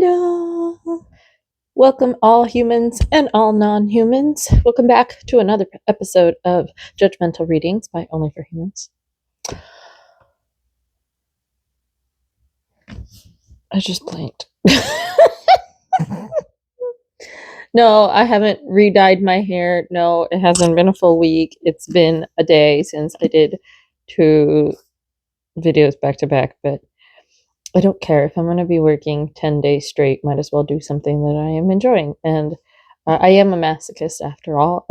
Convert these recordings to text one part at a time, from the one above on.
Hello. Welcome, all humans and all non-humans. Welcome back to another episode of Judgemental Readings by Only for Humans. I just blinked. No, I haven't re-dyed my hair. No, it hasn't been a full week. It's been a day since I did 2 videos back to back, but I don't care. If I'm going to be working 10 days straight, might as well do something that I am enjoying. And I am a masochist after all.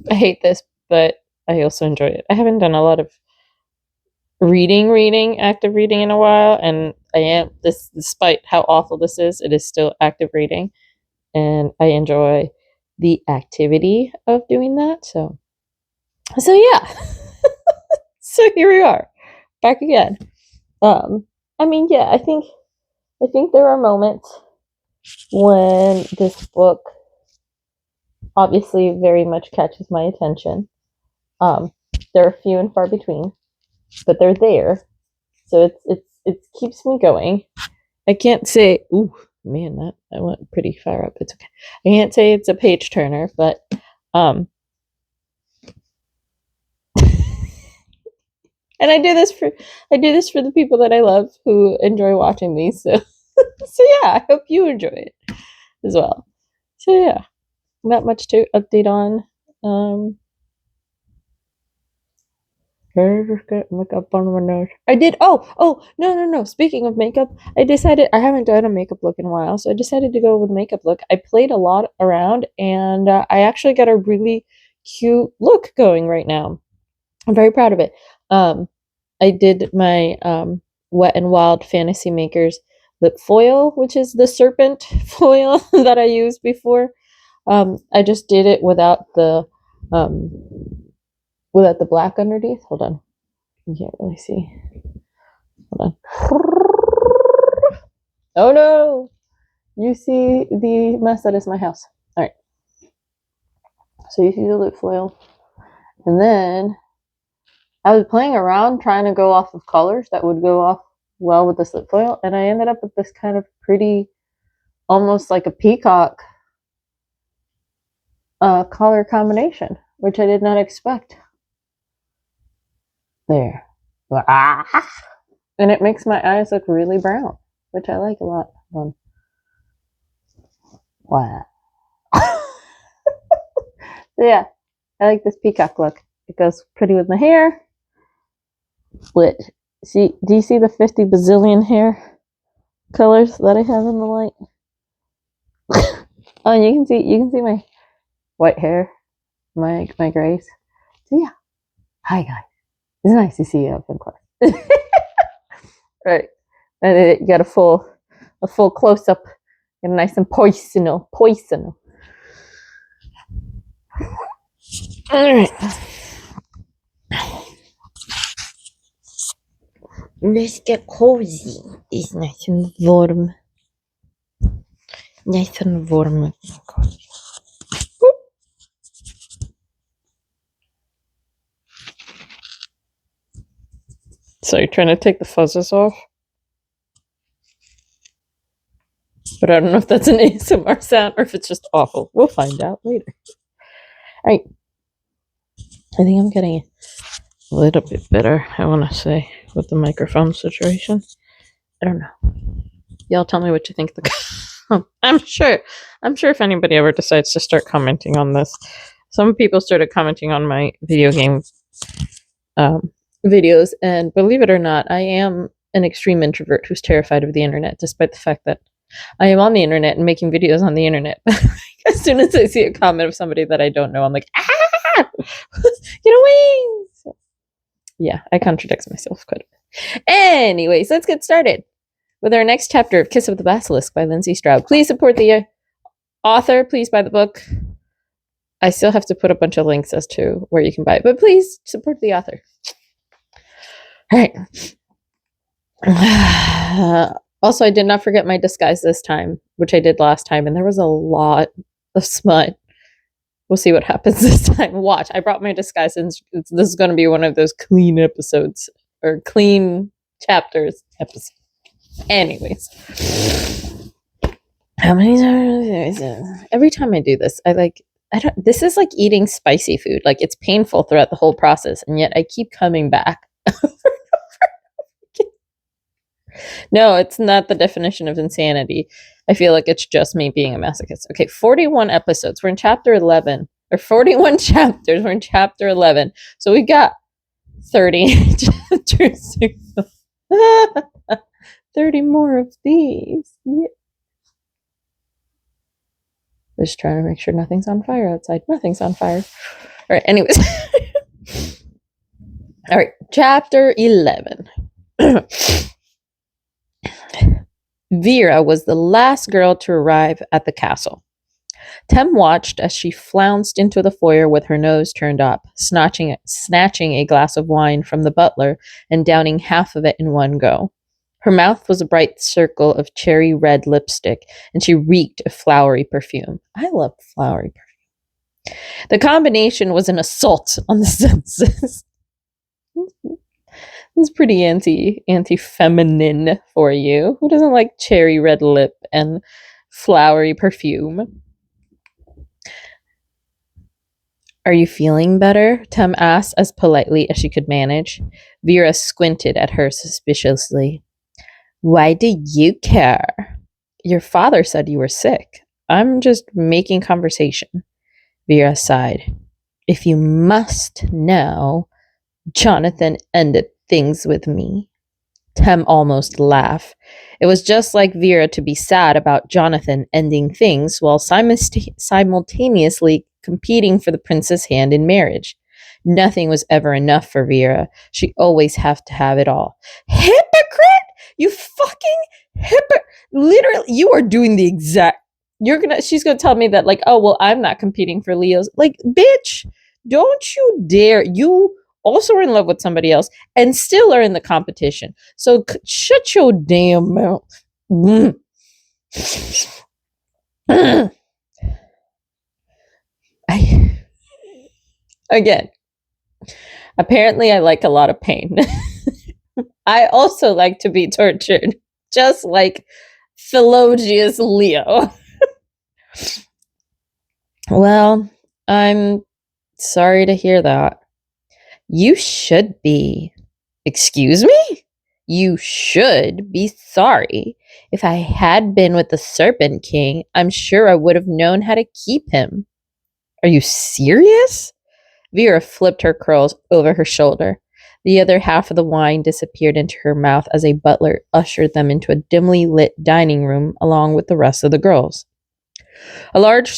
I hate this, but I also enjoy it. I haven't done a lot of active reading in a while, and I am, this, despite how awful this is, it is still active reading, and I enjoy the activity of doing that. So yeah. So here we are, back again. I think there are moments when this book obviously very much catches my attention. They're few and far between, but they're there, so it keeps me going. I can't say, ooh, man, that I went pretty far up. It's okay. I can't say it's a page turner, but and I do this for the people that I love who enjoy watching these. So yeah, I hope you enjoy it as well. So yeah, not much to update on. I just get makeup on my nose. I did. Oh, no. Speaking of makeup, I haven't done a makeup look in a while, so I decided to go with a makeup look. I played a lot around, and I actually got a really cute look going right now. I'm very proud of it. I did my Wet n Wild Fantasy Makers lip foil, which is the serpent foil that I used before. I just did it without the black underneath. Hold on. You can't really see. Hold on. Oh no! You see the mess that is my house. Alright. So you see the lip foil. And then I was playing around trying to go off of colors that would go off well with this lip foil, and I ended up with this kind of pretty, almost like a peacock color combination, which I did not expect. There. And it makes my eyes look really brown, which I like a lot. Wow. So yeah, I like this peacock look. It goes pretty with my hair. Do you see the 50 bazillion hair colors that I have in the light? Oh, and you can see my white hair, my grays. So yeah, hi guys. It's nice to see you up in close. Right, and you got a full close up, and nice and poisonal. All right. Let's get cozy. It's nice and warm. Nice and warm. So you're trying to take the fuzzes off? But I don't know if that's an ASMR sound or if it's just awful. We'll find out later. Alright. I think I'm getting a little bit better, I want to say, with the microphone situation. I don't know. Y'all tell me what you think. I'm sure if anybody ever decides to start commenting on this, some people started commenting on my video game videos, and believe it or not, I am an extreme introvert who's terrified of the internet, despite the fact that I am on the internet and making videos on the internet. As soon as I see a comment of somebody that I don't know, I'm like, get away! So, yeah, I contradict myself quite a bit. Anyways, let's get started with our next chapter of Kiss of the Basilisk by Lindsay Stroud. Please support the author. Please buy the book. I still have to put a bunch of links as to where you can buy it, but please support the author. All right. Also, I did not forget my disguise this time, which I did last time, and there was a lot of smut. We'll see what happens this time. Watch, I brought my disguise, and this is going to be one of those clean episodes, or clean chapters episodes. Anyways. How many times? Every time I do this, I don't, this is like eating spicy food. Like it's painful throughout the whole process, and yet I keep coming back. No, it's not the definition of insanity. I feel like it's just me being a masochist. Okay, 41 episodes. We're in chapter 11. Or 41 chapters. We're in chapter 11. So we got 30 chapters. 30 more of these. Yeah. Just trying to make sure nothing's on fire outside. Nothing's on fire. All right, anyways. All right, chapter 11. Vera was the last girl to arrive at the castle. Tem watched as she flounced into the foyer with her nose turned up, snatching a glass of wine from the butler and downing half of it in one go. Her mouth was a bright circle of cherry red lipstick, and she reeked of flowery perfume. I love flowery perfume. The combination was an assault on the senses. It's pretty anti-feminine for you. Who doesn't like cherry red lip and flowery perfume? Are you feeling better? Tem asked as politely as she could manage. Vera squinted at her suspiciously. Why do you care? Your father said you were sick. I'm just making conversation. Vera sighed. If you must know, Jonathan ended things with me. Tem almost laughed. It was just like Vera to be sad about Jonathan ending things while simultaneously competing for the prince's hand in marriage. Nothing was ever enough for Vera. She always had to have it all. Hypocrite! You fucking hypocrite! Literally, you are doing the exact... She's gonna tell me that, like, oh, well, I'm not competing for Leo's. Like, bitch, don't you dare. You also are in love with somebody else and still are in the competition. So shut your damn mouth. Again, apparently I like a lot of pain. I also like to be tortured, just like Philogius Leo. Well, I'm sorry to hear that. You should be. Excuse me? You should be sorry. If I had been with the Serpent King, I'm sure I would have known how to keep him. Are you serious? Vera flipped her curls over her shoulder. The other half of the wine disappeared into her mouth as a butler ushered them into a dimly lit dining room along with the rest of the girls. A large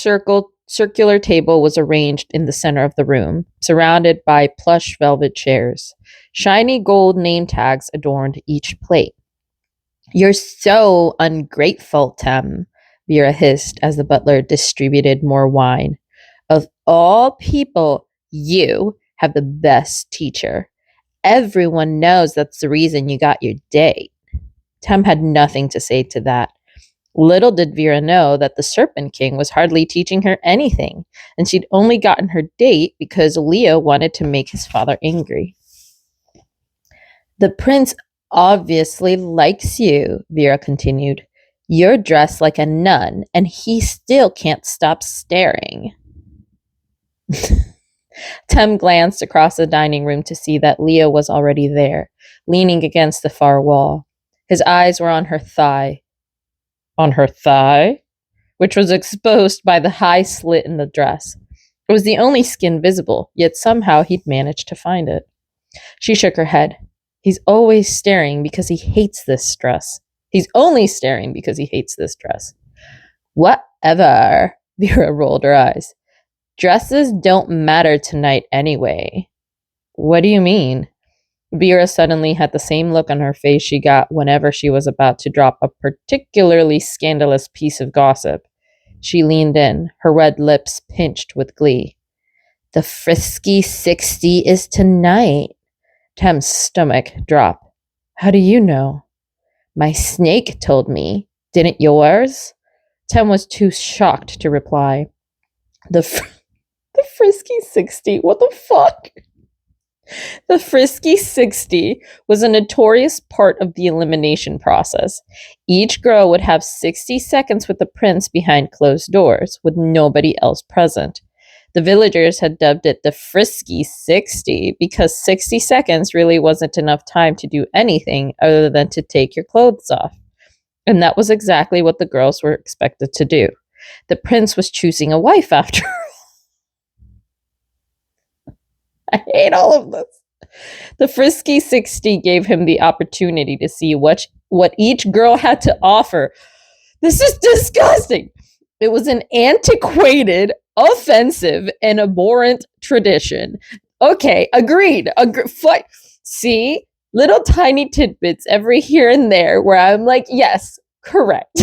circular table was arranged in the center of the room, surrounded by plush velvet chairs. Shiny gold name tags adorned each plate. You're so ungrateful, Tem, Vera hissed as the butler distributed more wine. Of all people, you have the best teacher. Everyone knows that's the reason you got your date. Tem had nothing to say to that. Little did Vera know that the Serpent King was hardly teaching her anything, and she'd only gotten her date because Leo wanted to make his father angry. The prince obviously likes you, Vera continued. You're dressed like a nun, and he still can't stop staring. Tem glanced across the dining room to see that Leo was already there, leaning against the far wall. His eyes were on her thigh. On her thigh? Which was exposed by the high slit in the dress. It was the only skin visible, yet somehow he'd managed to find it. She shook her head. He's always staring because he hates this dress. He's only staring because he hates this dress. Whatever, Vera rolled her eyes. Dresses don't matter tonight anyway. What do you mean? Vera suddenly had the same look on her face she got whenever she was about to drop a particularly scandalous piece of gossip. She leaned in, her red lips pinched with glee. The frisky 60 is tonight. Tem's stomach dropped. How do you know? My snake told me. Didn't yours? Tem was too shocked to reply. The frisky 60? What the fuck? The Frisky 60 was a notorious part of the elimination process. Each girl would have 60 seconds with the prince behind closed doors, with nobody else present. The villagers had dubbed it the Frisky 60 because 60 seconds really wasn't enough time to do anything other than to take your clothes off. And that was exactly what the girls were expected to do. The prince was choosing a wife after. I hate all of this. The Frisky 60 gave him the opportunity to see what each girl had to offer. This is disgusting. It was an antiquated, offensive, and abhorrent tradition. Okay, agreed. See, little tiny tidbits every here and there where I'm like, yes, correct.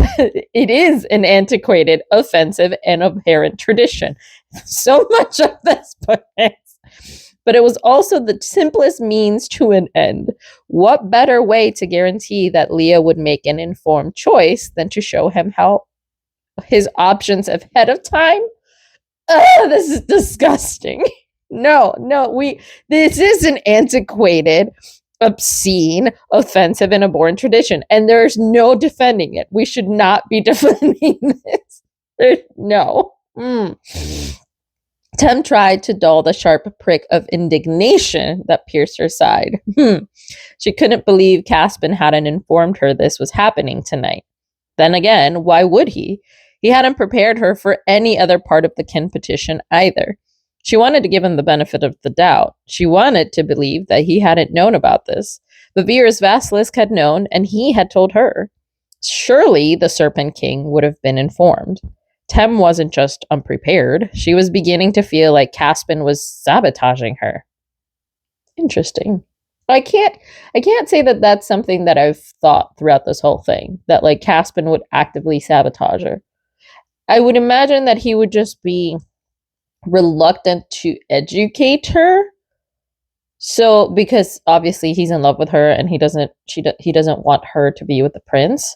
It is an antiquated, offensive, and abhorrent tradition. So much of this book is. But it was also the simplest means to an end. What better way to guarantee that Leo would make an informed choice than to show him how his options ahead of time? This is disgusting. No, this is an antiquated, obscene, offensive, and abhorrent tradition, and there's no defending it. We should not be defending this. No. Tem tried to dull the sharp prick of indignation that pierced her side. She couldn't believe Caspin hadn't informed her this was happening tonight. Then again, why would he? He hadn't prepared her for any other part of the kin petition either. She wanted to give him the benefit of the doubt. She wanted to believe that he hadn't known about this. But Vera's Basilisk had known, and he had told her. Surely the Serpent King would have been informed. Tem wasn't just unprepared. She was beginning to feel like Caspin was sabotaging her. Interesting. I can't say that that's something that I've thought throughout this whole thing, that like Caspin would actively sabotage her. I would imagine that he would just be reluctant to educate her. So because obviously he's in love with her and he doesn't want her to be with the prince.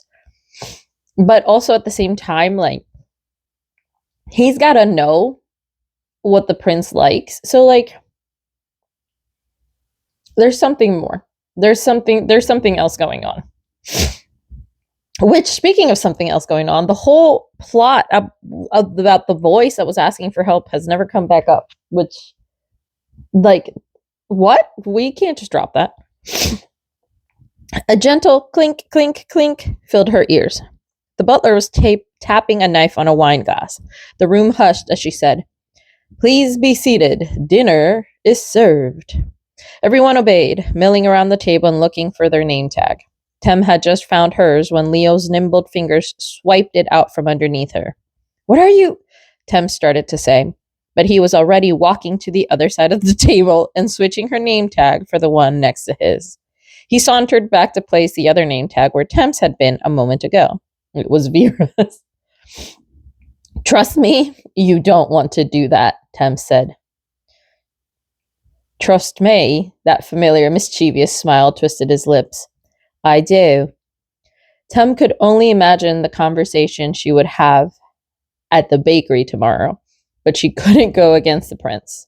But also at the same time, like, he's got to know what the prince likes. So like there's something more. There's something else going on. Which, speaking of something else going on, the whole plot about the voice that was asking for help has never come back up. Which, like, what? We can't just drop that. A gentle clink, clink, clink filled her ears. The butler was tapping a knife on a wine glass. The room hushed as she said, "Please be seated. Dinner is served." Everyone obeyed, milling around the table and looking for their name tag. Tem had just found hers when Leo's nimble fingers swiped it out from underneath her. "What are you?" Tem started to say, but he was already walking to the other side of the table and switching her name tag for the one next to his. He sauntered back to place the other name tag where Tem's had been a moment ago. It was Vera's. "Trust me, you don't want to do that," Tem said. "Trust me," that familiar mischievous smile twisted his lips. "I do." Tem could only imagine the conversation she would have at the bakery tomorrow, but she couldn't go against the prince.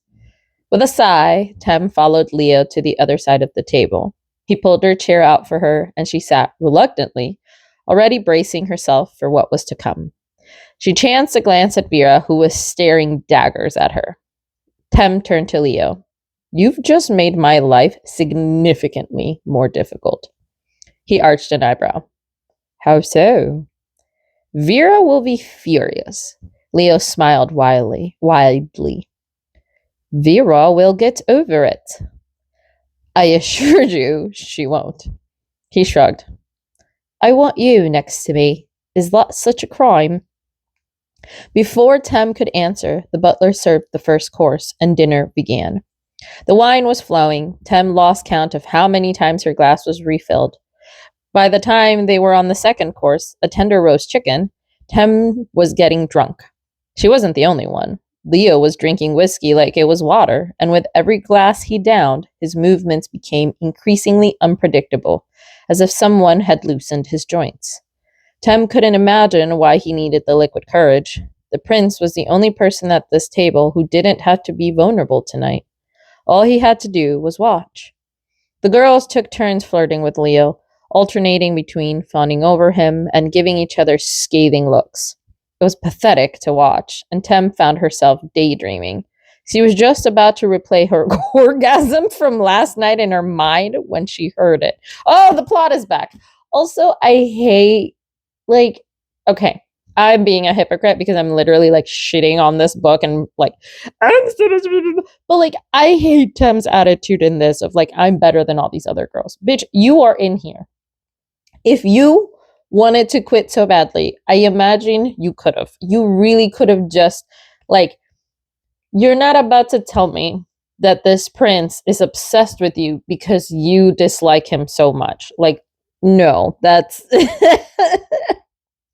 With a sigh, Tem followed Leo to the other side of the table. He pulled her chair out for her, and she sat reluctantly, already bracing herself for what was to come. She chanced a glance at Vera, who was staring daggers at her. Tem turned to Leo. "You've just made my life significantly more difficult." He arched an eyebrow. "How so?" "Vera will be furious." Leo smiled widely. "Vera will get over it." "I assured you she won't." He shrugged. "I want you next to me. Is that such a crime?" Before Tem could answer, the butler served the first course, and dinner began. The wine was flowing. Tem lost count of how many times her glass was refilled. By the time they were on the second course, a tender roast chicken, Tem was getting drunk. She wasn't the only one. Leo was drinking whiskey like it was water, and with every glass he downed, his movements became increasingly unpredictable, as if someone had loosened his joints. Tem couldn't imagine why he needed the liquid courage. The prince was the only person at this table who didn't have to be vulnerable tonight. All he had to do was watch. The girls took turns flirting with Leo, alternating between fawning over him and giving each other scathing looks. It was pathetic to watch, and Tem found herself daydreaming. She was just about to replay her orgasm from last night in her mind when she heard it. Oh, the plot is back. Also, I hate, like, okay, I'm being a hypocrite because I'm literally like shitting on this book and like, but like, I hate Tem's attitude in this of like, I'm better than all these other girls. Bitch, you are in here. If you wanted to quit so badly, I imagine you could have. You really could have just like, you're not about to tell me that this prince is obsessed with you because you dislike him so much. Like, no, that's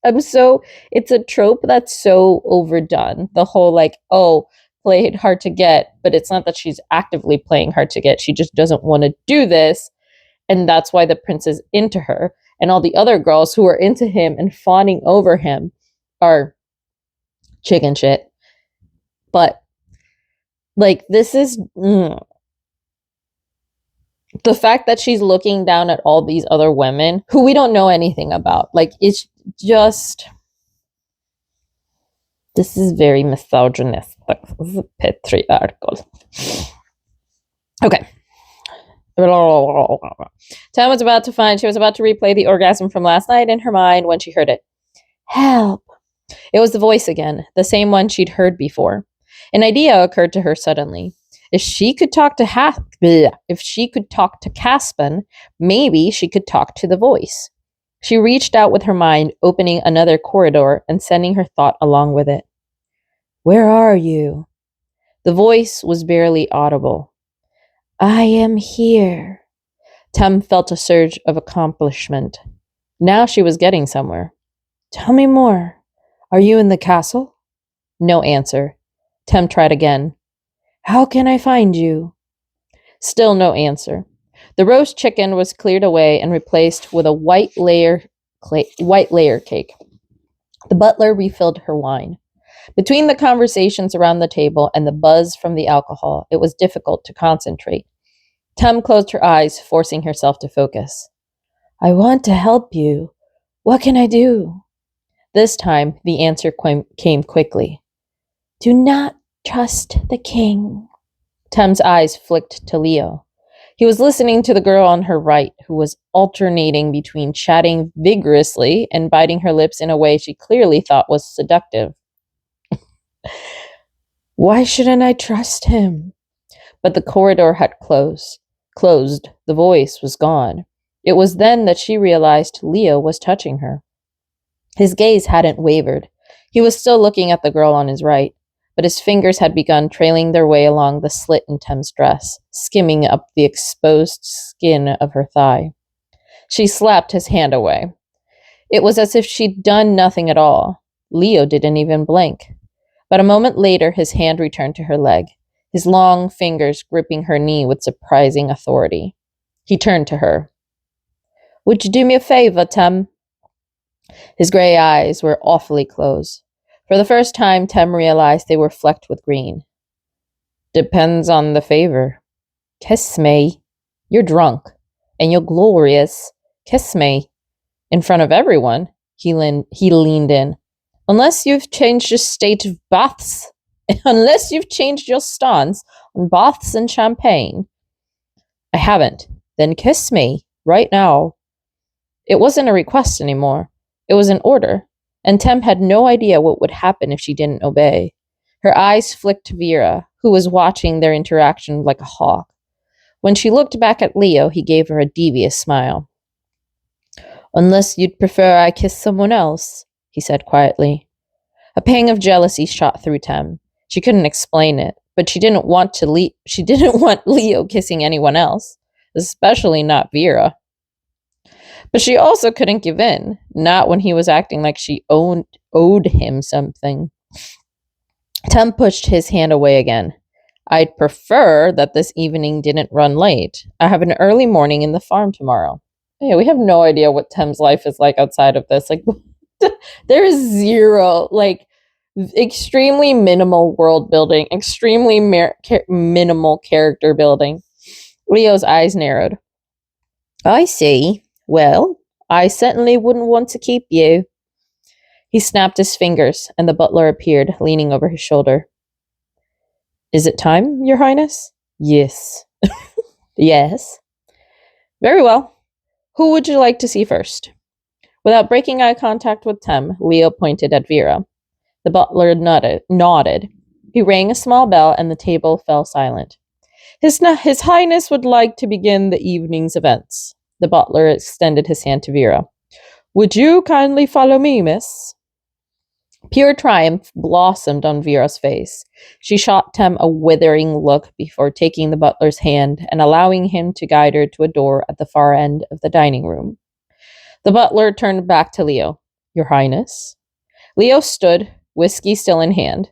it's a trope that's so overdone. The whole like, oh, play it hard to get, but it's not that she's actively playing hard to get. She just doesn't want to do this. And that's why the prince is into her. And all the other girls who are into him and fawning over him are chicken shit. But like, this is the fact that she's looking down at all these other women who we don't know anything about. Like, it's just, this is very misogynistic. This is patriarchal. Okay. Tam was about to replay the orgasm from last night in her mind when she heard it. Help. It was the voice again, the same one she'd heard before. An idea occurred to her suddenly. If she could talk to Caspin, maybe she could talk to the voice. She reached out with her mind, opening another corridor and sending her thought along with it. Where are you? The voice was barely audible. I am here. Tem felt a surge of accomplishment. Now she was getting somewhere. Tell me more. Are you in the castle? No answer. Tem tried again. How can I find you? Still no answer. The roast chicken was cleared away and replaced with a white layer cake. The butler refilled her wine. Between the conversations around the table and the buzz from the alcohol, it was difficult to concentrate. Tem closed her eyes, forcing herself to focus. I want to help you. What can I do? This time, the answer came quickly. Do not trust the king. Tem's eyes flicked to Leo. He was listening to the girl on her right, who was alternating between chatting vigorously and biting her lips in a way she clearly thought was seductive. Why shouldn't I trust him? But the corridor had closed. The voice was gone. It was then that she realized Leo was touching her. His gaze hadn't wavered. He was still looking at the girl on his right, but his fingers had begun trailing their way along the slit in Tem's dress, skimming up the exposed skin of her thigh. She slapped his hand away. It was as if she'd done nothing at all. Leo didn't even blink. But a moment later, his hand returned to her leg, his long fingers gripping her knee with surprising authority. He turned to her. Would you do me a favor, Tem? His gray eyes were awfully close. For the first time, Tem realized they were flecked with green. Depends on the favor. Kiss me. You're drunk, and you're glorious. Kiss me. In front of everyone, he leaned in. Unless you've changed your state of baths. Unless you've changed your stance on baths and champagne. I haven't. Then kiss me, right now. It wasn't a request anymore. It was an order, and Tem had no idea what would happen if she didn't obey. Her eyes flicked to Vera, who was watching their interaction like a hawk. When she looked back at Leo, he gave her a devious smile. Unless you'd prefer I kiss someone else, he said quietly. A pang of jealousy shot through Tem. She couldn't explain it, but she didn't want Leo kissing anyone else, especially not Vera. But she also couldn't give in, not when he was acting like she owed him something. Tem pushed his hand away again. I'd prefer that this evening didn't run late. I have an early morning in the farm tomorrow. Yeah, we have no idea what Tem's life is like outside of this. Like, there is zero, like, Extremely minimal world building, extremely minimal character building. Leo's eyes narrowed. I see. Well, I certainly wouldn't want to keep you. He snapped his fingers, and the butler appeared, leaning over his shoulder. Is it time, Your Highness? Yes. Yes. Very well. Who would you like to see first? Without breaking eye contact with Tem, Leo pointed at Vera. The butler nodded. He rang a small bell, and the table fell silent. His Highness would like to begin the evening's events. The butler extended his hand to Vera. Would you kindly follow me, miss? Pure triumph blossomed on Vera's face. She shot Tem a withering look before taking the butler's hand and allowing him to guide her to a door at the far end of the dining room. The butler turned back to Leo. Your Highness? Leo stood, whiskey still in hand.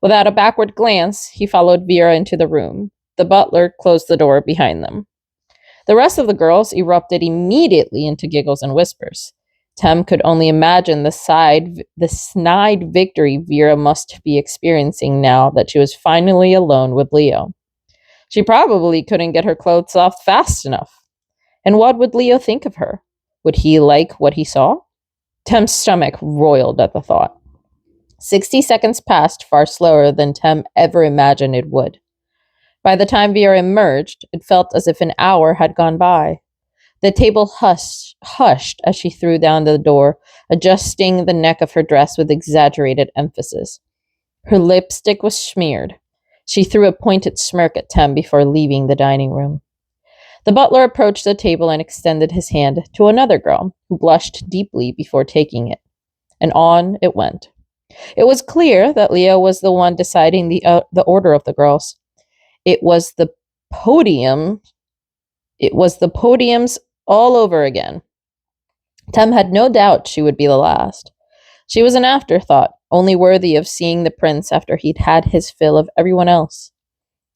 Without a backward glance, he followed Vera into the room. The butler closed the door behind them. The rest of the girls erupted immediately into giggles and whispers. Tem could only imagine the snide victory Vera must be experiencing now that she was finally alone with Leo. She probably couldn't get her clothes off fast enough. And what would Leo think of her? Would he like what he saw? Tem's stomach roiled at the thought. 60 seconds passed far slower than Tem ever imagined it would. By the time Vera emerged, it felt as if an hour had gone by. The table hushed as she threw down the door, adjusting the neck of her dress with exaggerated emphasis. Her lipstick was smeared. She threw a pointed smirk at Tem before leaving the dining room. The butler approached the table and extended his hand to another girl, who blushed deeply before taking it. And on it went. It was clear that Leo was the one deciding the order of the girls. It was the podiums all over again. Tem had no doubt she would be the last. She was an afterthought, only worthy of seeing the prince after he'd had his fill of everyone else.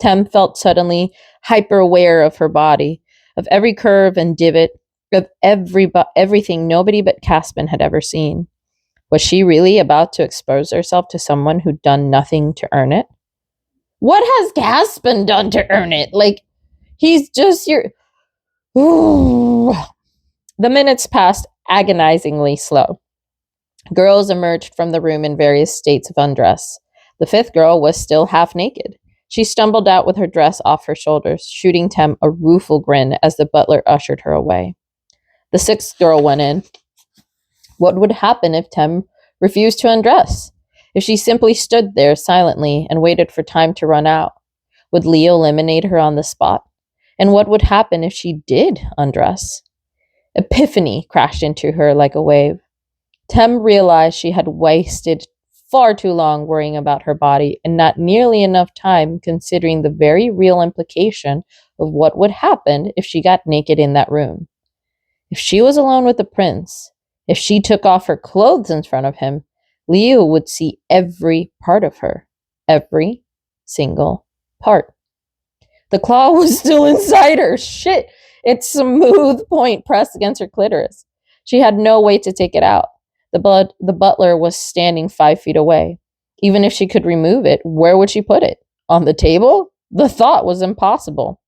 Tem felt suddenly hyper-aware of her body, of every curve and divot, of everything nobody but Caspin had ever seen. Was she really about to expose herself to someone who'd done nothing to earn it? What has Caspin done to earn it? He's just your... Ooh. The minutes passed agonizingly slow. Girls emerged from the room in various states of undress. The fifth girl was still half naked. She stumbled out with her dress off her shoulders, shooting Tem a rueful grin as the butler ushered her away. The sixth girl went in. What would happen if Tem refused to undress? If she simply stood there silently and waited for time to run out? Would Leo eliminate her on the spot? And what would happen if she did undress? Epiphany crashed into her like a wave. Tem realized she had wasted far too long worrying about her body and not nearly enough time considering the very real implication of what would happen if she got naked in that room. If she was alone with the prince, if she took off her clothes in front of him, Leo would see every part of her. Every single part. The claw was still inside her. Shit! Its smooth point pressed against her clitoris. She had no way to take it out. The butler was standing 5 feet away. Even if she could remove it, where would she put it? On the table? The thought was impossible.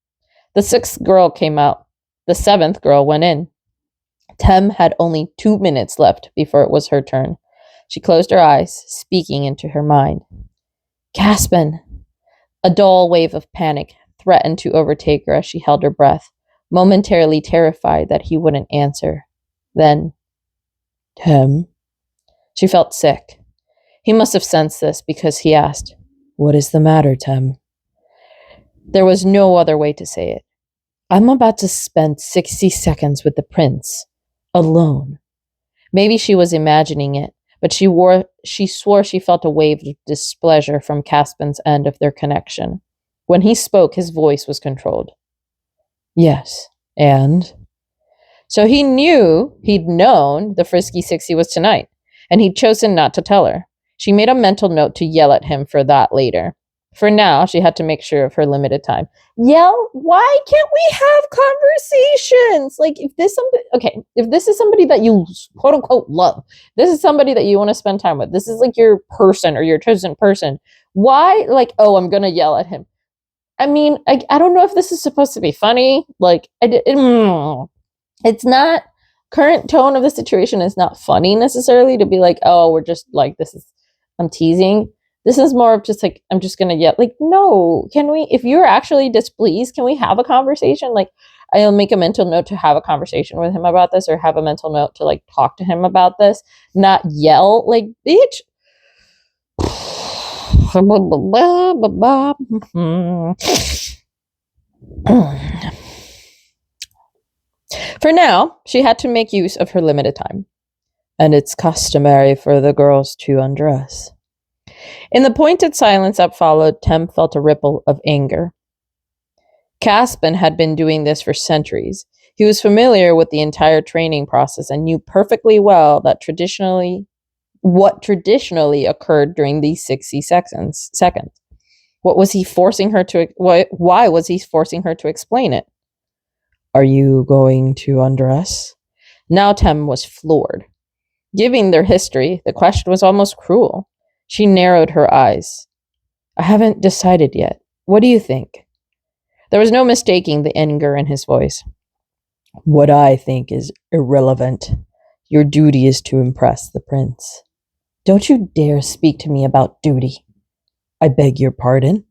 The sixth girl came out. The seventh girl went in. Tem had only 2 minutes left before it was her turn. She closed her eyes, speaking into her mind. Caspin! A dull wave of panic threatened to overtake her as she held her breath, momentarily terrified that he wouldn't answer. Then, Tem? She felt sick. He must have sensed this because he asked, What is the matter, Tem? There was no other way to say it. I'm about to spend 60 seconds with the prince. Alone. Maybe she was imagining it, but she swore she felt a wave of displeasure from Caspin's end of their connection. When he spoke, his voice was controlled. Yes, and? So he'd known the Frisky 60 was tonight, and he'd chosen not to tell her. She made a mental note to yell at him for that later. For now, she had to make sure of her limited time. Yell, why can't we have conversations? Like, if this is somebody that you quote unquote love, this is somebody that you want to spend time with, this is like your person or your chosen person. Why, like, oh, I'm gonna yell at him? I mean, I don't know if this is supposed to be funny. Like, it's not, current tone of the situation is not funny necessarily to be like, oh, we're just like, I'm teasing. This is more of just like, I'm just gonna yell. Like, no, can we, if you're actually displeased, can we have a conversation? Like, I'll make a mental note to have a conversation with him about this, or have a mental note to like talk to him about this, not yell like, bitch. For now, she had to make use of her limited time. And it's customary for the girls to undress. In the pointed silence that followed, Tem felt a ripple of anger. Caspin had been doing this for centuries. He was familiar with the entire training process and knew perfectly well that what traditionally occurred during these 60 seconds. Why was he forcing her to explain it? Are you going to undress? Now Tem was floored. Given their history, the question was almost cruel. She narrowed her eyes. I haven't decided yet. What do you think? There was no mistaking the anger in his voice. What I think is irrelevant. Your duty is to impress the prince. Don't you dare speak to me about duty. I beg your pardon.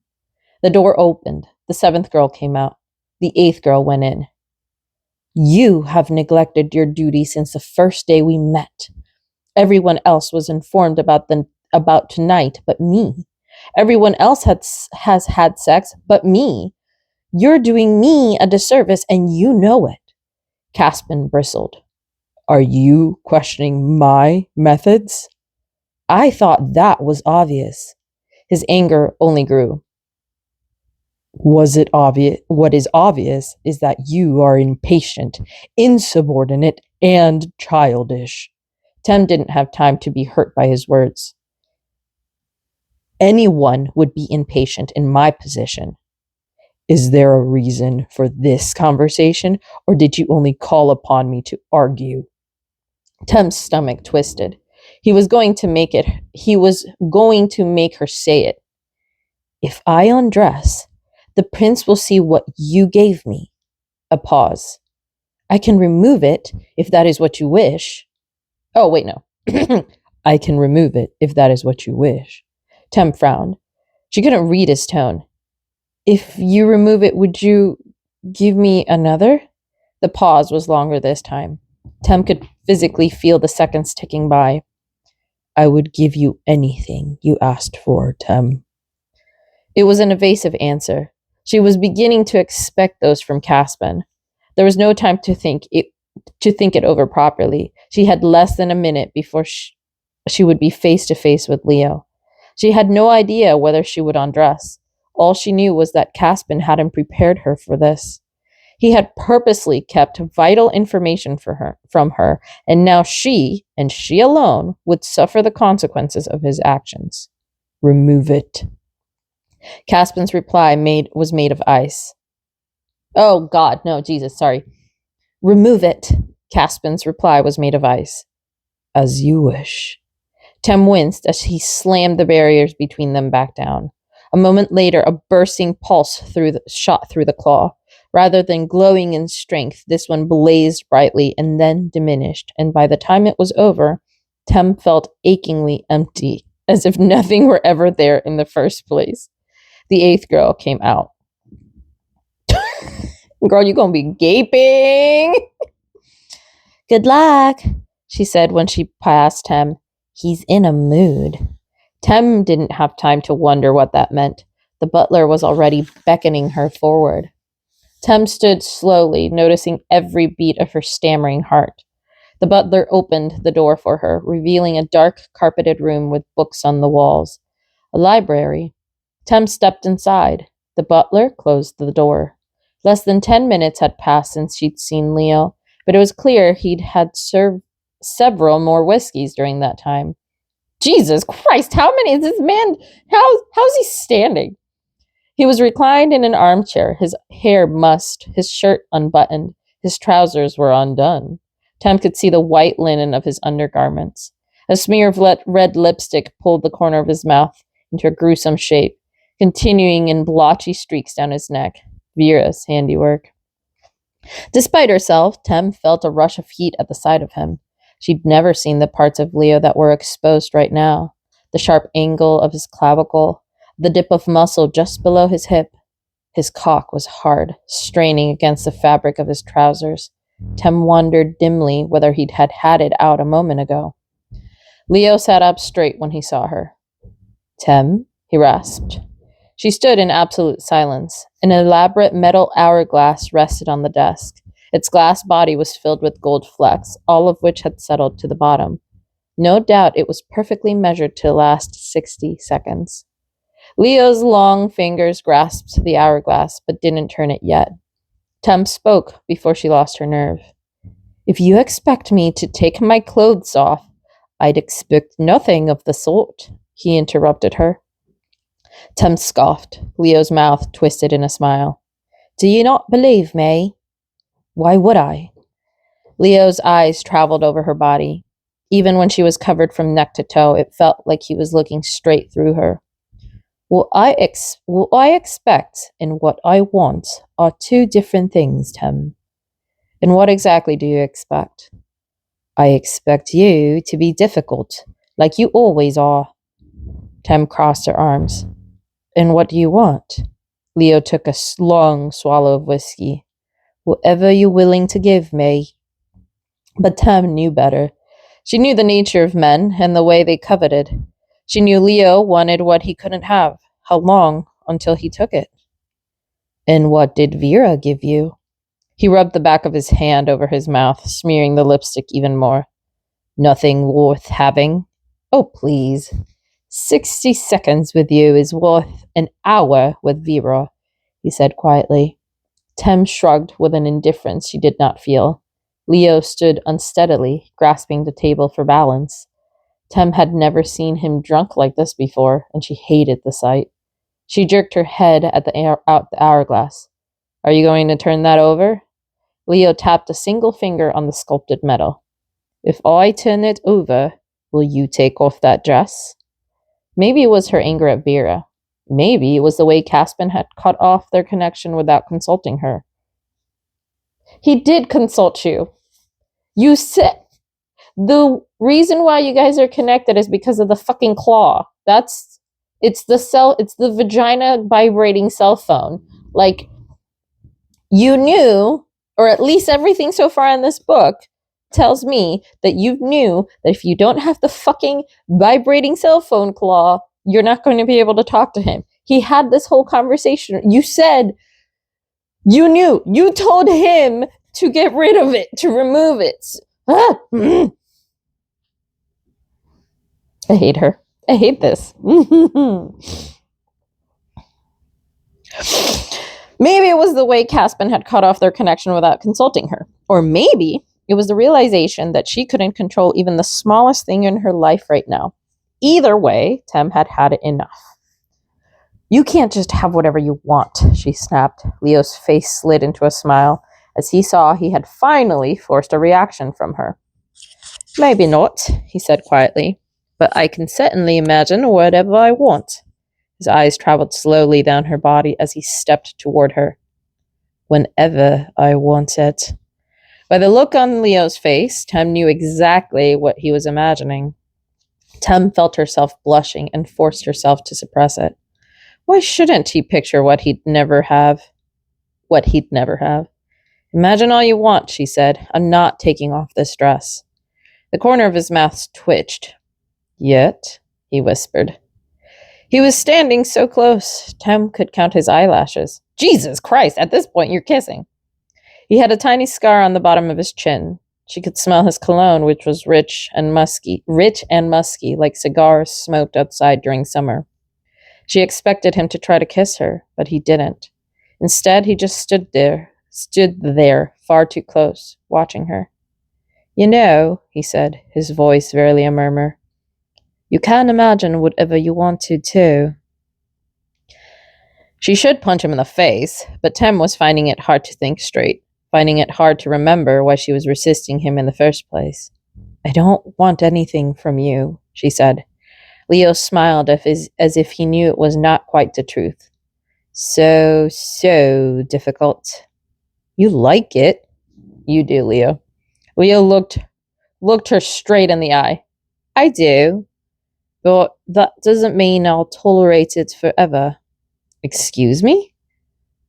The door opened. The 7th girl came out. The 8th girl went in. You have neglected your duty since the first day we met. Everyone else was informed about tonight but me. Everyone else has had sex but me. You're doing me a disservice and you know it. Caspin bristled. Are you questioning my methods? I thought that was obvious. His anger only grew. Was it obvious? What is obvious is that you are impatient, insubordinate, and childish. Tem didn't have time to be hurt by his words. Anyone would be impatient in my position. Is there a reason for this conversation, or did you only call upon me to argue? Tem's stomach twisted. He was going to make her say it. If I undress, the prince will see what you gave me. A pause. I can remove it if that is what you wish. Oh, wait, no. I can remove it if that is what you wish. Tem frowned. She couldn't read his tone. If you remove it, would you give me another? The pause was longer this time. Tem could physically feel the seconds ticking by. I would give you anything you asked for, Tem. It was an evasive answer. She was beginning to expect those from Caspin. There was no time to think it over properly. She had less than a minute before she would be face to face with Leo. She had no idea whether she would undress. All she knew was that Caspin hadn't prepared her for this. He had purposely kept vital information from her, and now she, and she alone, would suffer the consequences of his actions. Remove it. Caspin's reply was made of ice. Oh, God, no, Jesus, sorry. Remove it. Caspin's reply was made of ice. As you wish. Tem winced as he slammed the barriers between them back down. A moment later, a bursting pulse shot through the claw. Rather than glowing in strength, this one blazed brightly and then diminished, and by the time it was over, Tem felt achingly empty, as if nothing were ever there in the first place. The 8th girl came out. Girl, you gonna be gaping. Good luck, she said when she passed Tem. He's in a mood. Tem didn't have time to wonder what that meant. The butler was already beckoning her forward. Tem stood slowly, noticing every beat of her stammering heart. The butler opened the door for her, revealing a dark, carpeted room with books on the walls. A library. Tem stepped inside. The butler closed the door. Less than 10 minutes had passed since she'd seen Leo, but it was clear he'd had served several more whiskeys during that time. Jesus Christ, how many is this man? How's he standing? He was reclined in an armchair, his hair mussed, his shirt unbuttoned, his trousers were undone. Tem could see the white linen of his undergarments. A smear of red lipstick pulled the corner of his mouth into a gruesome shape, continuing in blotchy streaks down his neck. Vera's handiwork. Despite herself, Tem felt a rush of heat at the sight of him. She'd never seen the parts of Leo that were exposed right now. The sharp angle of his clavicle, the dip of muscle just below his hip. His cock was hard, straining against the fabric of his trousers. Tem wondered dimly whether he'd had it out a moment ago. Leo sat up straight when he saw her. Tem, he rasped. She stood in absolute silence. An elaborate metal hourglass rested on the desk. Its glass body was filled with gold flecks, all of which had settled to the bottom. No doubt it was perfectly measured to last 60 seconds. Leo's long fingers grasped the hourglass, but didn't turn it yet. Tem spoke before she lost her nerve. If you expect me to take my clothes off, I'd expect nothing of the sort, he interrupted her. Tem scoffed. Leo's mouth twisted in a smile. Do you not believe me? Why would I? Leo's eyes traveled over her body. Even when she was covered from neck to toe, it felt like he was looking straight through her. What I expect and what I want are two different things, Tem. And what exactly do you expect? I expect you to be difficult, like you always are. Tem crossed her arms. And what do you want? Leo took a long swallow of whiskey. Whatever you're willing to give me. But Tem knew better. She knew the nature of men and the way they coveted. She knew Leo wanted what he couldn't have. How long until he took it? And what did Vera give you? He rubbed the back of his hand over his mouth, smearing the lipstick even more. Nothing worth having. Oh, please. 60 seconds with you is worth an hour with Vera, he said quietly. Tem shrugged with an indifference she did not feel. Leo stood unsteadily, grasping the table for balance. Tem had never seen him drunk like this before, and she hated the sight. She jerked her head at the hourglass. Are you going to turn that over? Leo tapped a single finger on the sculpted metal. If I turn it over, will you take off that dress? Maybe it was her anger at Vera. Maybe it was the way Caspin had cut off their connection without consulting her. He did consult you. You said the reason why you guys are connected is because of the fucking claw. It's the vagina vibrating cell phone. Like, you knew, or at least everything so far in this book tells me that you knew that if you don't have the fucking vibrating cell phone claw, you're not going to be able to talk to him. He had this whole conversation. You said you knew. You told him to get rid of it, to remove it. I hate her. I hate this. Maybe it was the way Caspin had cut off their connection without consulting her. Or maybe it was the realization that she couldn't control even the smallest thing in her life right now. Either way, Tem had had it enough. You can't just have whatever you want, she snapped. Leo's face slid into a smile as he saw he had finally forced a reaction from her. Maybe not, he said quietly, but I can certainly imagine whatever I want. His eyes traveled slowly down her body as he stepped toward her. Whenever I want it. By the look on Leo's face, Tem knew exactly what he was imagining. Tem felt herself blushing and forced herself to suppress it. Why shouldn't he picture what he'd never have? Imagine all you want, she said. I'm not taking off this dress. The corner of his mouth twitched. Yet, he whispered. He was standing so close, Tem could count his eyelashes. Jesus Christ, at this point you're kissing. He had a tiny scar on the bottom of his chin. She could smell his cologne, which was rich and musky, like cigars smoked outside during summer. She expected him to try to kiss her, but he didn't. Instead, he just stood there, far too close, watching her. You know, he said, his voice barely a murmur, you can imagine whatever you want to, too. She should punch him in the face, but Tem was finding it hard to think straight, finding it hard to remember why she was resisting him in the first place. I don't want anything from you, she said. Leo smiled as if he knew it was not quite the truth. So difficult. You like it. You do, Leo. Leo looked her straight in the eye. I do, but that doesn't mean I'll tolerate it forever. Excuse me?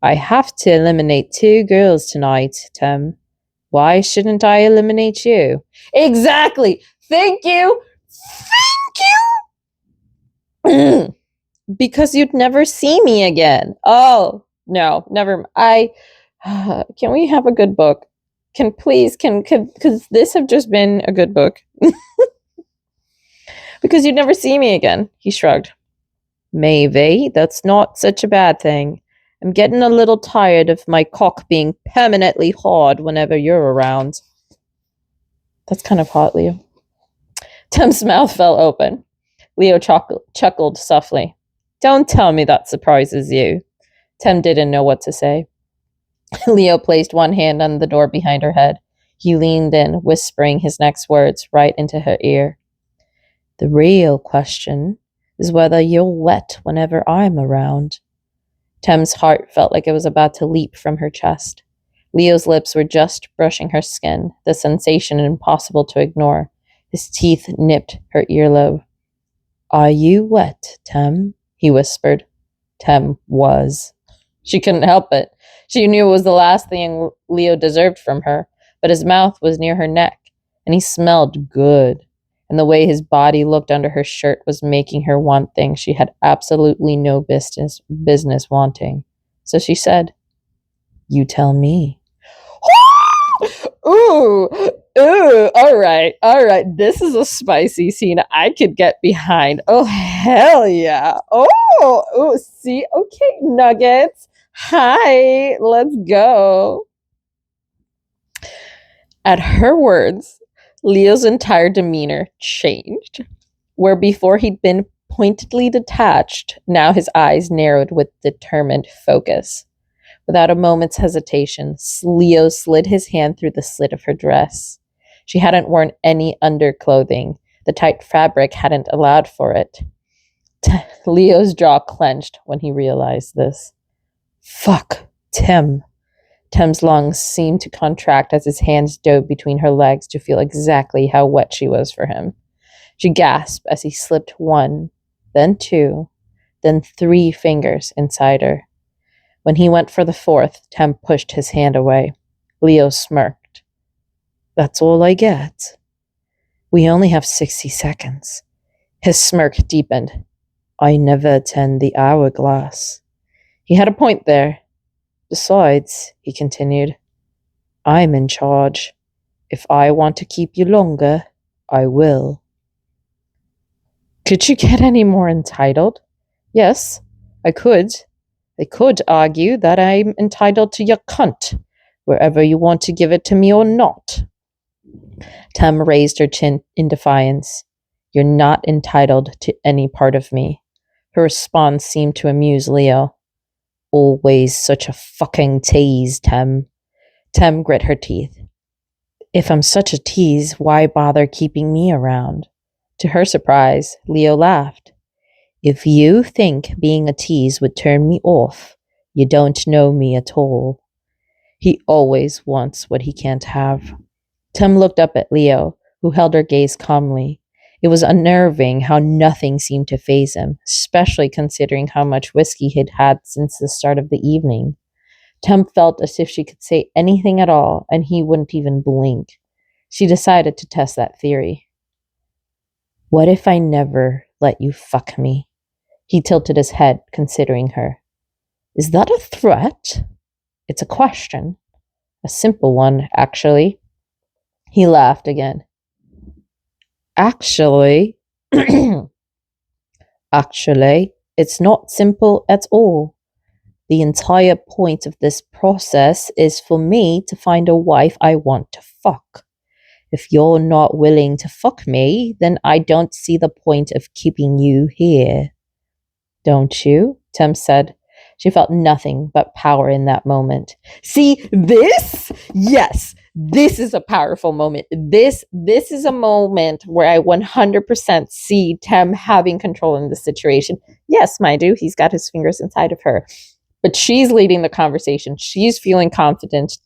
I have to eliminate 2 girls tonight, Tem. Why shouldn't I eliminate you? Exactly! Thank you! Thank you! Because you'd never see me again. Oh, no, never. Can we have a good book? Could this have just been a good book? Because you'd never see me again, he shrugged. Maybe. That's not such a bad thing. I'm getting a little tired of my cock being permanently hard whenever you're around. That's kind of hot, Leo. Tim's mouth fell open. Leo chuckled softly. Don't tell me that surprises you. Tim didn't know what to say. Leo placed one hand on the door behind her head. He leaned in, whispering his next words right into her ear. The real question is whether you're wet whenever I'm around. Tem's heart felt like it was about to leap from her chest. Leo's lips were just brushing her skin, the sensation impossible to ignore. His teeth nipped her earlobe. Are you wet, Tem? He whispered. Tem was. She couldn't help it. She knew it was the last thing Leo deserved from her, but his mouth was near her neck, and he smelled good. And the way his body looked under her shirt was making her want things she had absolutely no business wanting. So she said, You tell me. Ooh, all right. This is a spicy scene I could get behind. Oh, hell yeah. Oh, see? Okay, nuggets. Hi, let's go. At her words, Leo's entire demeanor changed. Where before he'd been pointedly detached, now his eyes narrowed with determined focus. Without a moment's hesitation, Leo slid his hand through the slit of her dress. She hadn't worn any underclothing. The tight fabric hadn't allowed for it. Leo's jaw clenched when he realized this. Fuck, Tim. Tim's lungs seemed to contract as his hands dove between her legs to feel exactly how wet she was for him. She gasped as he slipped 1, then 2, then 3 fingers inside her. When he went for the 4th, Tim pushed his hand away. Leo smirked. That's all I get. We only have 60 seconds. His smirk deepened. I never attend the hourglass. He had a point there. Besides, he continued, I'm in charge. If I want to keep you longer, I will. Could you get any more entitled? Yes, I could. They could argue that I'm entitled to your cunt, wherever you want to give it to me or not. Tam raised her chin in defiance. You're not entitled to any part of me. Her response seemed to amuse Leo. Always such a fucking tease, Tem. Tem grit her teeth. If I'm such a tease, why bother keeping me around? To her surprise, Leo laughed. If you think being a tease would turn me off, you don't know me at all. He always wants what he can't have. Tem looked up at Leo, who held her gaze calmly. It was unnerving how nothing seemed to faze him, especially considering how much whiskey he'd had since the start of the evening. Tem felt as if she could say anything at all, and he wouldn't even blink. She decided to test that theory. What if I never let you fuck me? He tilted his head, considering her. Is that a threat? It's a question. A simple one, actually. He laughed again. Actually, it's not simple at all. The entire point of this process is for me to find a wife I want to fuck. If you're not willing to fuck me, then I don't see the point of keeping you here. Don't you? Tem said. She felt nothing but power in that moment. See, this? Yes, this is a powerful moment. This is a moment where I 100% see Tem having control in the situation. Yes, mind you, he's got his fingers inside of her, but she's leading the conversation. She's feeling confident.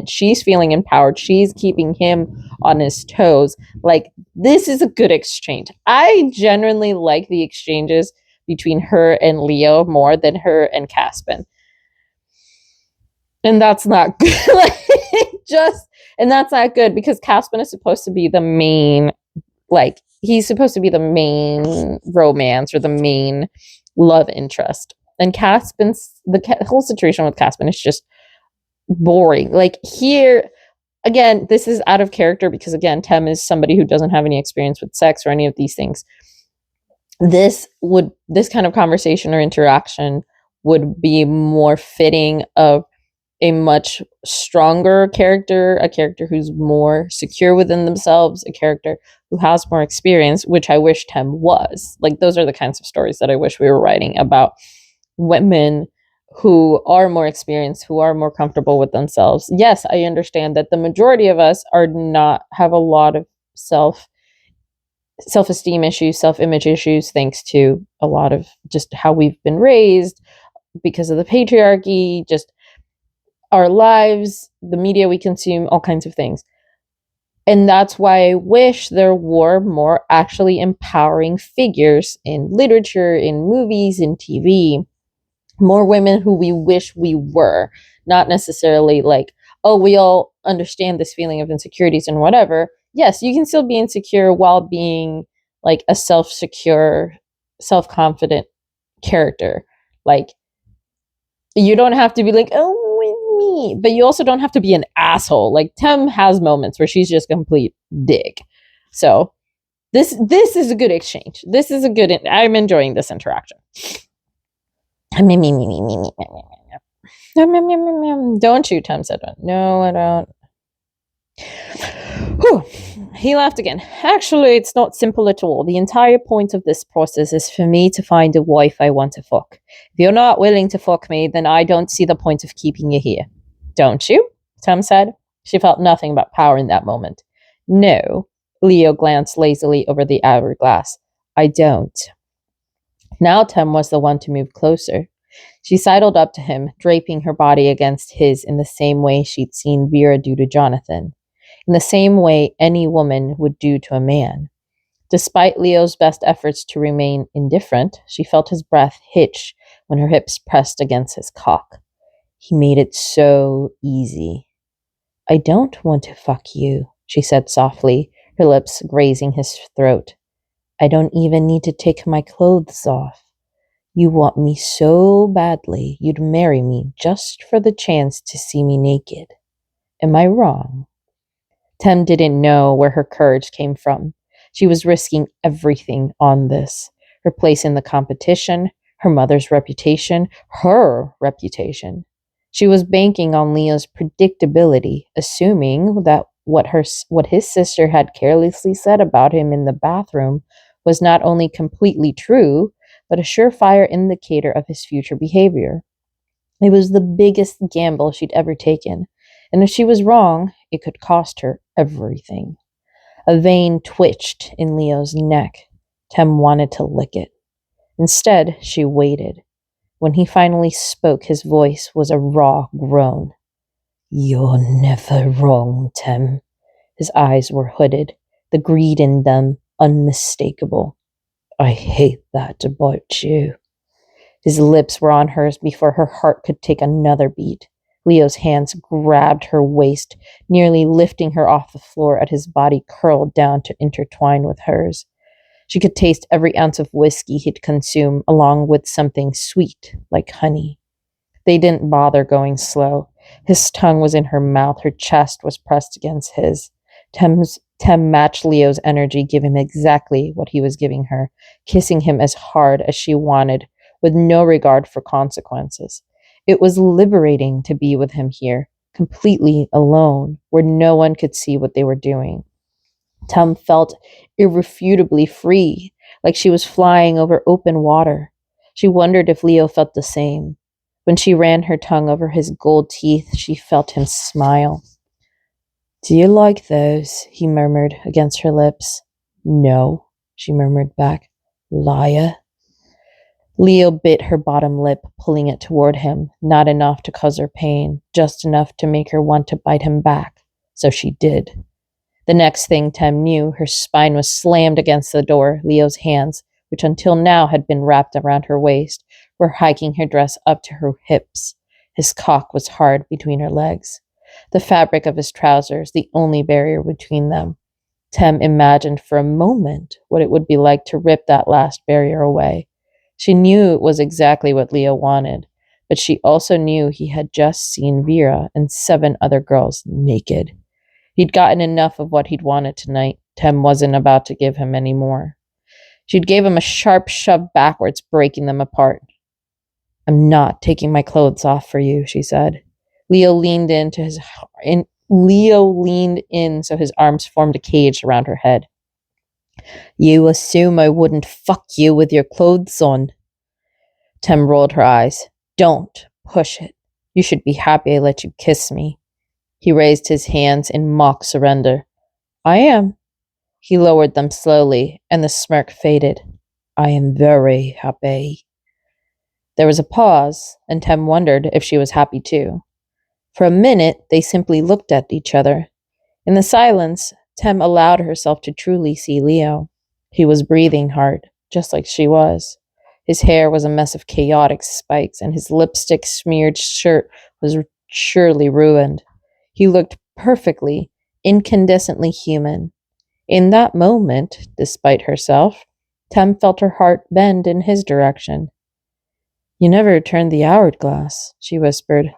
She's feeling empowered. She's keeping him on his toes. Like, this is a good exchange. I genuinely like the exchanges between her and Leo more than her and Caspian. And that's not good. And that's not good because Caspian is supposed to be the main, like, he's supposed to be the main romance or the main love interest. And the whole situation with Caspian is just boring. Like, here, again, this is out of character because, again, Tem is somebody who doesn't have any experience with sex or any of these things. This kind of conversation or interaction would be more fitting of a much stronger character, a character who's more secure within themselves, a character who has more experience, which I wish Tem was. Like, those are the kinds of stories that I wish we were writing about women who are more experienced, who are more comfortable with themselves. Yes, I understand that the majority of us have a lot of self-esteem issues, self-image issues, thanks to a lot of just how we've been raised because of the patriarchy, just our lives, the media we consume, all kinds of things. And that's why I wish there were more actually empowering figures in literature, in movies, in TV, more women who we wish we were, not necessarily like, oh, we all understand this feeling of insecurities and whatever. Yes, you can still be insecure while being like a self-secure, self-confident character. Like, you don't have to be like, oh, me, but you also don't have to be an asshole. Like, Tem has moments where she's just a complete dick. So this is a good exchange. I'm enjoying this interaction. Don't you, Tem said. No, I don't. Whew. He laughed again. Actually, it's not simple at all. The entire point of this process is for me to find a wife I want to fuck. If you're not willing to fuck me, then I don't see the point of keeping you here. Don't you? Tem said. She felt nothing but power in that moment. No. Leo glanced lazily over the hourglass. I don't. Now Tem was the one to move closer. She sidled up to him, draping her body against his in the same way she'd seen Vera do to Jonathan, in the same way any woman would do to a man. Despite Leo's best efforts to remain indifferent, she felt his breath hitch when her hips pressed against his cock. He made it so easy. I don't want to fuck you, she said softly, her lips grazing his throat. I don't even need to take my clothes off. You want me so badly you'd marry me just for the chance to see me naked. Am I wrong? Tem didn't know where her courage came from. She was risking everything on this. Her place in the competition, her mother's reputation, her reputation. She was banking on Leo's predictability, assuming that what his sister had carelessly said about him in the bathroom was not only completely true, but a surefire indicator of his future behavior. It was the biggest gamble she'd ever taken, and if she was wrong, it could cost her everything. A vein twitched in Leo's neck. Tem wanted to lick it. Instead, she waited. When he finally spoke, his voice was a raw groan. You're never wrong, Tem. His eyes were hooded, the greed in them unmistakable. I hate that about you. His lips were on hers before her heart could take another beat. Leo's hands grabbed her waist, nearly lifting her off the floor as his body curled down to intertwine with hers. She could taste every ounce of whiskey he'd consume, along with something sweet, like honey. They didn't bother going slow. His tongue was in her mouth, her chest was pressed against his. Tem matched Leo's energy, giving him exactly what he was giving her, kissing him as hard as she wanted, with no regard for consequences. It was liberating to be with him here, completely alone, where no one could see what they were doing. Tem felt irrefutably free, like she was flying over open water. She wondered if Leo felt the same. When she ran her tongue over his gold teeth, she felt him smile. "Do you like those?" he murmured against her lips. "No," she murmured back. "Liar." Leo bit her bottom lip, pulling it toward him, not enough to cause her pain, just enough to make her want to bite him back. So she did. The next thing Tem knew, her spine was slammed against the door. Leo's hands, which until now had been wrapped around her waist, were hiking her dress up to her hips. His cock was hard between her legs. The fabric of his trousers, the only barrier between them. Tem imagined for a moment what it would be like to rip that last barrier away. She knew it was exactly what Leo wanted, but she also knew he had just seen Vera and 7 other girls naked. He'd gotten enough of what he'd wanted tonight. Tem wasn't about to give him any more. She'd gave him a sharp shove backwards, breaking them apart. "I'm not taking my clothes off for you," she said. Leo leaned in so his arms formed a cage around her head. "You assume I wouldn't fuck you with your clothes on." Tem rolled her eyes. "Don't push it. You should be happy I let you kiss me." He raised his hands in mock surrender. "I am." He lowered them slowly, and the smirk faded. "I am very happy." There was a pause, and Tem wondered if she was happy too. For a minute, they simply looked at each other. In the silence, Tem allowed herself to truly see Leo. He was breathing hard, just like she was. His hair was a mess of chaotic spikes, and his lipstick-smeared shirt was surely ruined. He looked perfectly, incandescently human. In that moment, despite herself, Tem felt her heart bend in his direction. "You never turned the hourglass," she whispered.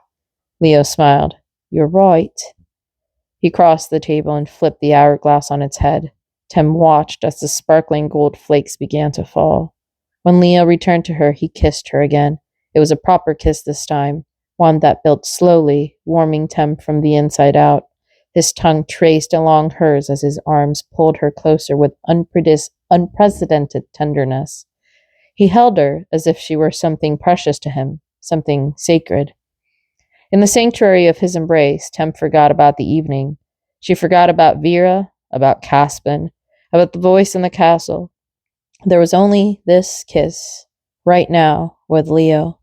Leo smiled. "You're right." He crossed the table and flipped the hourglass on its head. Tem watched as the sparkling gold flakes began to fall. When Leo returned to her, he kissed her again. It was a proper kiss this time, one that built slowly, warming Tem from the inside out. His tongue traced along hers as his arms pulled her closer with unprecedented tenderness. He held her as if she were something precious to him, something sacred. In the sanctuary of his embrace, Tem forgot about the evening. She forgot about Vera, about Caspin, about the voice in the castle. There was only this kiss, right now, with Leo.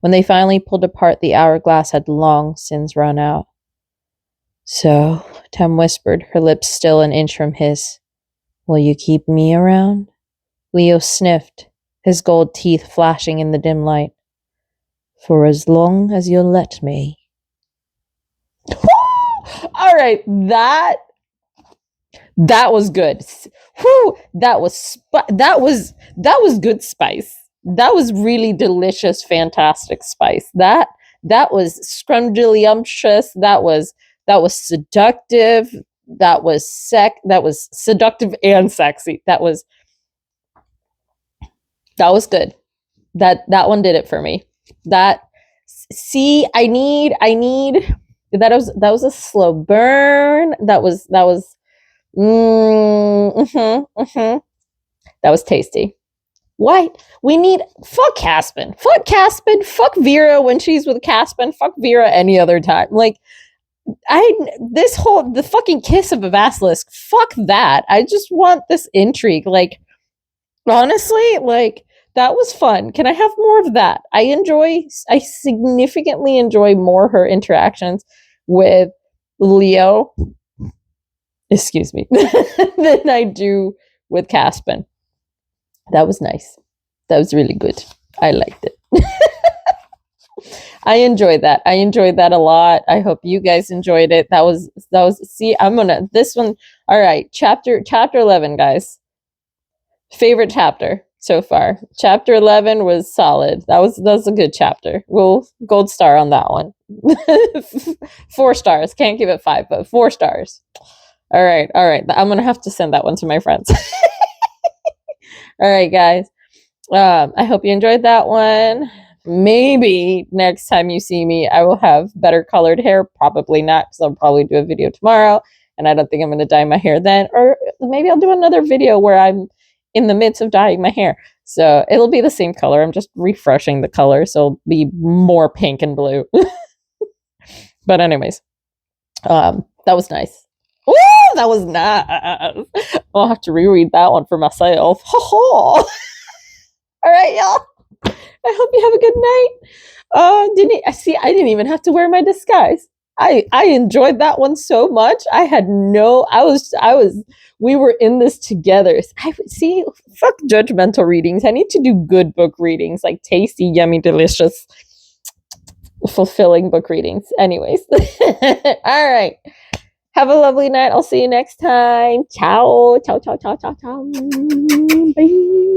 When they finally pulled apart, the hourglass had long since run out. "So," Tem whispered, her lips still an inch from his, "will you keep me around?" Leo sniffed, his gold teeth flashing in the dim light. "For as long as you'll let me." All right, that was good. Whew, that was good spice. That was really delicious, fantastic spice. That was scrumdiddlyumptious. That was seductive. That was seductive and sexy. That was good. That one did it for me. I need that was a slow burn. That was that was tasty. What? We need fuck Caspin. Fuck Caspin. Fuck Vera when she's with Caspin. Fuck Vera any other time. Like the fucking kiss of a basilisk. Fuck that. I just want this intrigue. Like honestly, like that was fun. Can I have more of that? I significantly enjoy more her interactions with Leo, excuse me, than I do with Caspin. That was nice. That was really good. I liked it. I enjoyed that. I enjoyed that a lot. I hope you guys enjoyed it. That was see, this one. All right, chapter 11, guys. Favorite chapter so far. Chapter 11 was solid. That was a good chapter. We'll gold star on that one. 4 stars. Can't give it 5, but 4 stars. All right. I'm gonna have to send that one to my friends. All right, guys. I hope you enjoyed that one. Maybe next time you see me, I will have better colored hair. Probably not, because I'll probably do a video tomorrow, and I don't think I'm going to dye my hair then. Or maybe I'll do another video where I'm in the midst of dyeing my hair. So it'll be the same color. I'm just refreshing the color, so it'll be more pink and blue. But anyways, that was nice. Ooh, that was nice. I'll have to reread that one for myself. All right, y'all. I hope you have a good night. I didn't even have to wear my disguise. I enjoyed that one so much. We were in this together. I see, fuck judgmental readings. I need to do good book readings, like tasty, yummy, delicious, fulfilling book readings. Anyways. All right. Have a lovely night. I'll see you next time. Ciao. Ciao, ciao, ciao, ciao, ciao. Bye.